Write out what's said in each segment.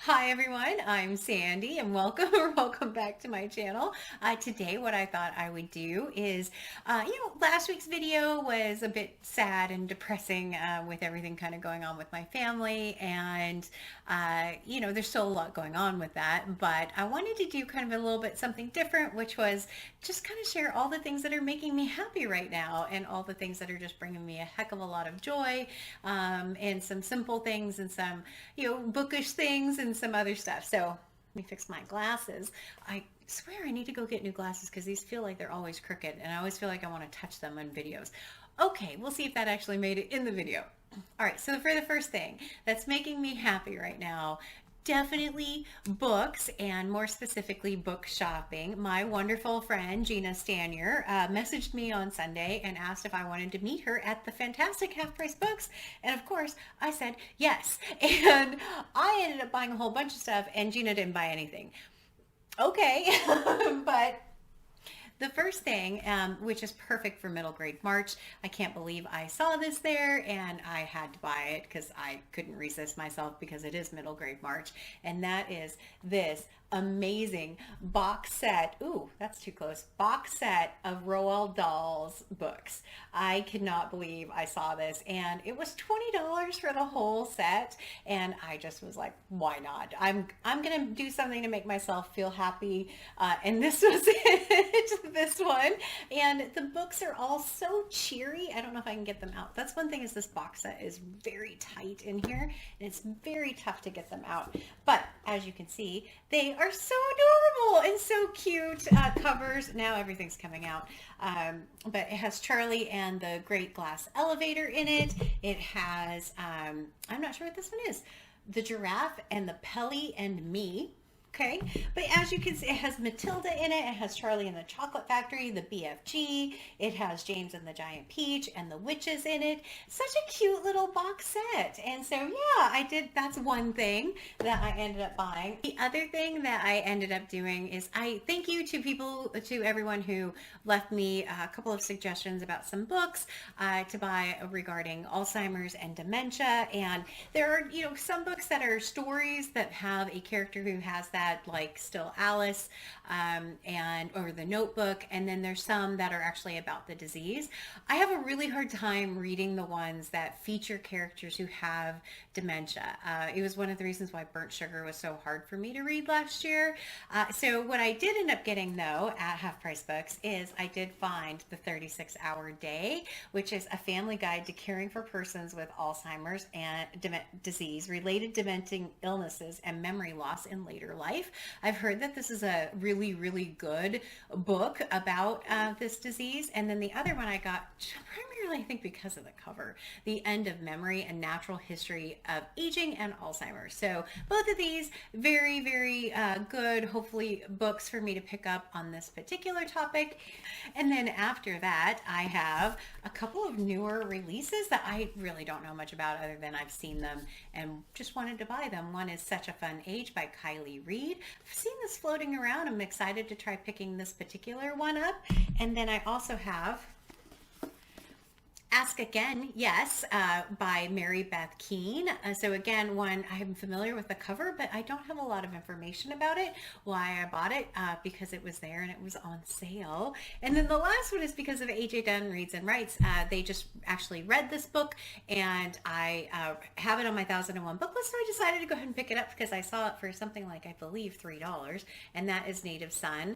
Hi everyone, I'm Sandy and welcome or welcome back to my channel. Today what I thought I would do is, last week's video was a bit sad and depressing with everything kind of going on with my family and, there's still a lot going on with that, but I wanted to do kind of a little bit something different, which was just kind of share all the things that are making me happy right now and all the things that are just bringing me a heck of a lot of joy, and some simple things and some, bookish things and some other stuff. So let me fix my glasses. I swear I need to go get new glasses because these feel like they're always crooked and I always feel like I want to touch them in videos. Okay, we'll see if that actually made it in the video. All right, so for the first thing that's making me happy right now, definitely books, and more specifically book shopping. My wonderful friend Gina Stanier messaged me on Sunday and asked if I wanted to meet her at the fantastic Half Price Books, and of course I said yes, and I ended up buying a whole bunch of stuff and Gina didn't buy anything. Okay. But the first thing, which is perfect for middle grade March, I can't believe I saw this there and I had to buy it because I couldn't resist myself because it is middle grade March. And that is this amazing box set. Ooh, that's too close. Box set of Roald Dahl's books. I could not believe I saw this and it was $20 for the whole set. And I just was like, why not? I'm going to do something to make myself feel happy. And this was it, this one. And the books are all so cheery. I don't know if I can get them out. That's one thing, is this box set is very tight in here and it's very tough to get them out. But as you can see, they are so adorable and so cute. Covers, now everything's coming out. But it has Charlie and the Great Glass Elevator in it. It has, I'm not sure what this one is, the Giraffe and the Pelly and Me. Okay, but as you can see, it has Matilda in it. It has Charlie and the Chocolate Factory, the BFG. It has James and the Giant Peach and the Witches in it. Such a cute little box set. And so, yeah, I did. That's one thing that I ended up buying. The other thing that I ended up doing is I thank you to everyone who left me a couple of suggestions about some books to buy regarding Alzheimer's and dementia. And there are, some books that are stories that have a character who has that, like Still Alice, or The Notebook, and then there's some that are actually about the disease. I have a really hard time reading the ones that feature characters who have dementia. It was one of the reasons why Burnt Sugar was so hard for me to read last year. So what I did end up getting, though, at Half Price Books is I did find The 36-Hour Day, which is a family guide to caring for persons with Alzheimer's and disease, related dementing illnesses, and memory loss in later life. I've heard that this is a really, really good book about this disease. And then the other one I got primarily, I think, because of the cover, The End of Memory, A Natural History of Aging and Alzheimer's. So both of these very, very good, hopefully, books for me to pick up on this particular topic. And then after that, I have a couple of newer releases that I really don't know much about other than I've seen them and just wanted to buy them. One is Such a Fun Age by Kylie Reed. I've seen this floating around. I'm excited to try picking this particular one up. And then I also have Ask Again, Yes, by Mary Beth Keane. So again, one, I'm familiar with the cover, but I don't have a lot of information about it. Why I bought it, because it was there and it was on sale. And then the last one is because of AJ Dunn Reads and Writes. They just actually read this book and I have it on my 1001 book list, so I decided to go ahead and pick it up because I saw it for something like, I believe, $3, and that is Native Son.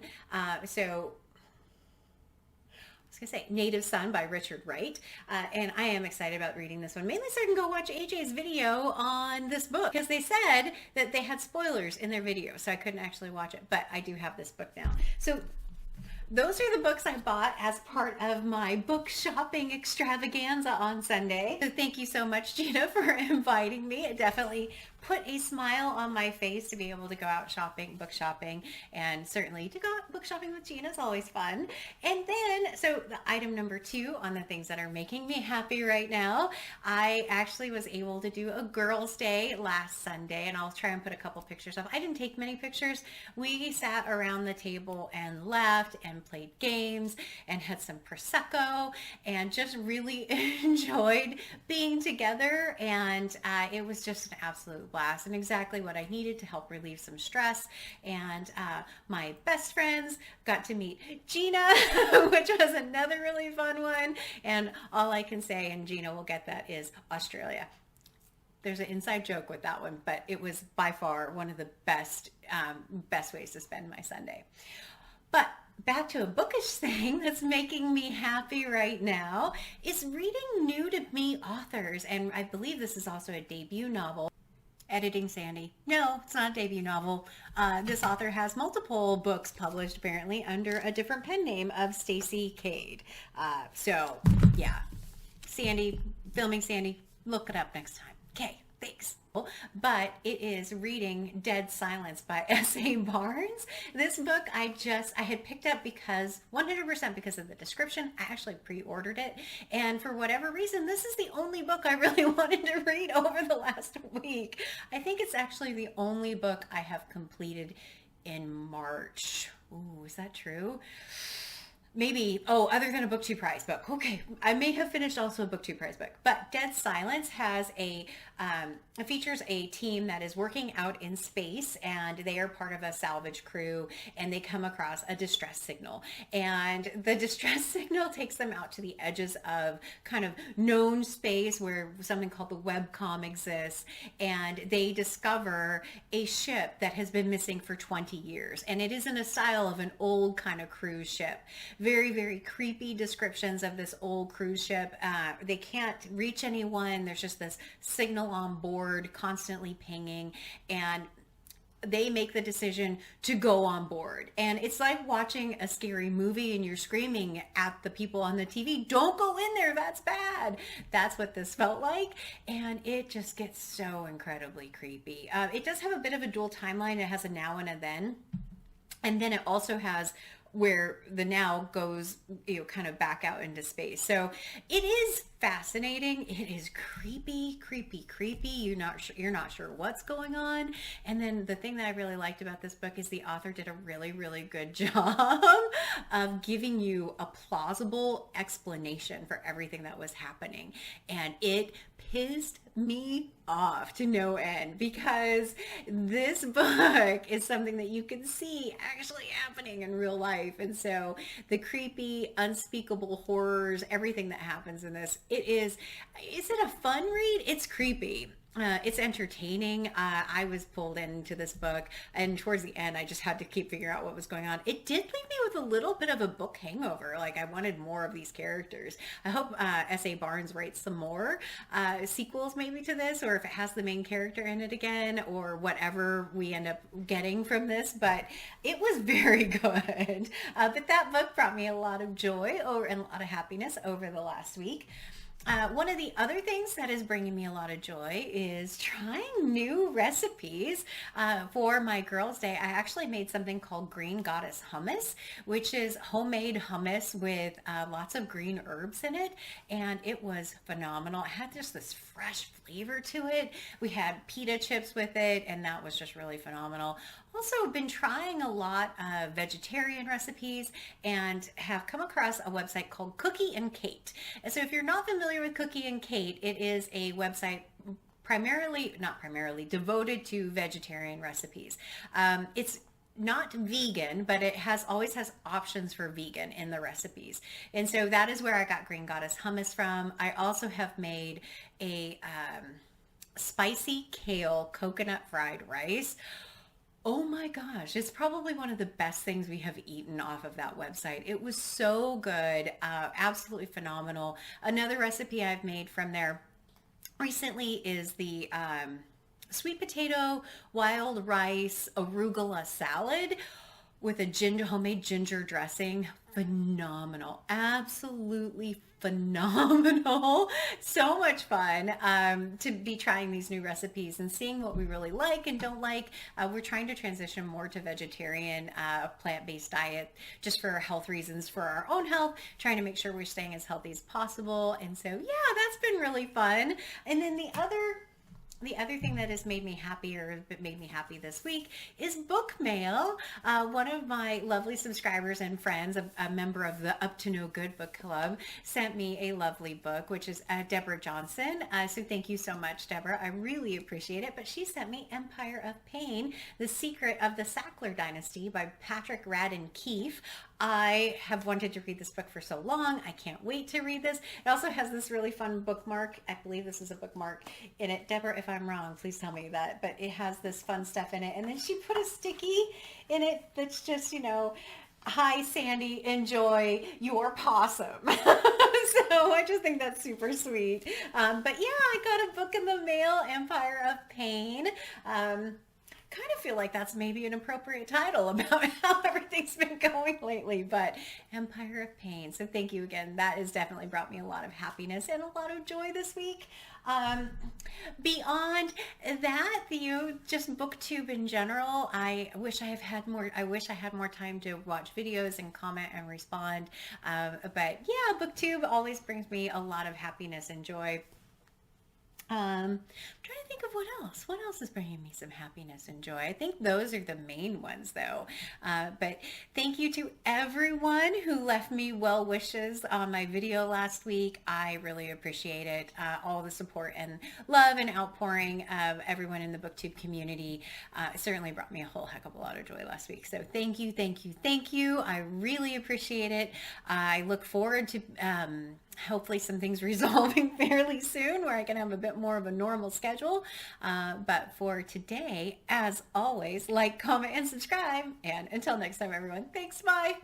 Native Son by Richard Wright. And I am excited about reading this one, mainly so I can go watch AJ's video on this book, because they said that they had spoilers in their video, so I couldn't actually watch it, but I do have this book now. So those are the books I bought as part of my book shopping extravaganza on Sunday. So thank you so much, Gina, for inviting me. It definitely put a smile on my face to be able to go out shopping, book shopping, and certainly to go out book shopping with Gina is always fun. And then, so the item number 2 on the things that are making me happy right now, I actually was able to do a girls' day last Sunday, and I'll try and put a couple pictures up. I didn't take many pictures. We sat around the table and laughed and played games and had some Prosecco and just really enjoyed being together, and it was just an absolute blast and exactly what I needed to help relieve some stress. And my best friends got to meet Gina, which was another really fun one. And all I can say, and Gina will get that, is Australia. There's an inside joke with that one, but it was by far one of the best ways to spend my Sunday. But back to a bookish thing that's making me happy right now is reading new to me authors. And I believe this is also a debut novel. Editing Sandy. No, it's not a debut novel. This author has multiple books published apparently under a different pen name of Stacy Cade. So yeah, Sandy, filming Sandy, look it up next time. Okay, thanks. But it is reading Dead Silence by S.A. Barnes. This book I had picked up because 100% because of the description. I actually pre-ordered it, and for whatever reason this is the only book I really wanted to read over the last week. I think it's actually the only book I have completed in March. Ooh, is that true? Maybe, other than a book two prize book. Okay, I may have finished also a book two prize book. But Dead Silence has it features a team that is working out in space, and they are part of a salvage crew, and they come across a distress signal. And the distress signal takes them out to the edges of kind of known space where something called the webcom exists, and they discover a ship that has been missing for 20 years. And it is in a style of an old kind of cruise ship. Very, very creepy descriptions of this old cruise ship. They can't reach anyone. There's just this signal on board constantly pinging, and they make the decision to go on board. And it's like watching a scary movie and you're screaming at the people on the TV, don't go in there, that's bad. That's what this felt like. And it just gets so incredibly creepy. It does have a bit of a dual timeline. It has a now and a then. And then it also has where the now goes, kind of back out into space. So it is fascinating. It is creepy. You're not sure what's going on. And then the thing that I really liked about this book is the author did a really, really good job of giving you a plausible explanation for everything that was happening. And it pissed me off to no end, because this book is something that you can see actually happening in real life. And so the creepy, unspeakable horrors, everything that happens in this, is it a fun read? It's creepy. It's entertaining. I was pulled into this book, and towards the end I just had to keep figuring out what was going on. It did leave me with a little bit of a book hangover. Like, I wanted more of these characters. I hope S.A. Barnes writes some more sequels maybe to this, or if it has the main character in it again, or whatever we end up getting from this. But it was very good. But that book brought me a lot of joy and a lot of happiness over the last week. One of the other things that is bringing me a lot of joy is trying new recipes for my girls' day. I actually made something called Green Goddess Hummus, which is homemade hummus with lots of green herbs in it, and it was phenomenal. It had just this fresh flavor to it. We had pita chips with it, and that was just really phenomenal. Also been trying a lot of vegetarian recipes, and have come across a website called Cookie and Kate. And so if you're not familiar with Cookie and Kate, it is a website not primarily devoted to vegetarian recipes. It's not vegan, but it always has options for vegan in the recipes. And so that is where I got Green Goddess Hummus from. I also have made a spicy kale coconut fried rice. Oh my gosh, it's probably one of the best things we have eaten off of that website. It was so good, absolutely phenomenal. Another recipe I've made from there recently is the sweet potato, wild rice, arugula salad with a homemade ginger dressing. Phenomenal, absolutely phenomenal. So much fun to be trying these new recipes and seeing what we really like and don't like. We're trying to transition more to vegetarian, plant-based diet, just for health reasons, for our own health, trying to make sure we're staying as healthy as possible. And so yeah, that's been really fun. And then the the other thing that has made me happier, that made me happy this week, is book mail. One of my lovely subscribers and friends, a member of the Up to No Good book club, sent me a lovely book, which is Deborah Johnson. So thank you so much, Deborah. I really appreciate it. But she sent me Empire of Pain, The Secret of the Sackler Dynasty by Patrick Radden Keefe. I have wanted to read this book for so long. I can't wait to read this. It also has this really fun bookmark. I believe this is a bookmark in it. Deborah, if I'm wrong, please tell me that. But it has this fun stuff in it. And then she put a sticky in it that's just, you know, hi, Sandy, enjoy your possum. So I just think that's super sweet. But yeah, I got a book in the mail, Empire of Pain. Kind of feel like that's maybe an appropriate title about how everything's been going lately, but Empire of Pain. So thank you again. That has definitely brought me a lot of happiness and a lot of joy this week. Beyond that, just booktube in general, I wish I had more time to watch videos and comment and respond. But yeah, booktube always brings me a lot of happiness and joy. I'm trying to think of what else. What else is bringing me some happiness and joy? I think those are the main ones, though. But thank you to everyone who left me well wishes on my video last week. I really appreciate it. All the support and love and outpouring of everyone in the BookTube community certainly brought me a whole heck of a lot of joy last week. So thank you, thank you, thank you. I really appreciate it. I look forward to hopefully some things resolving fairly soon where I can have a bit more of a normal schedule. But for today, as always, like, comment, and subscribe. And until next time, everyone, thanks, bye.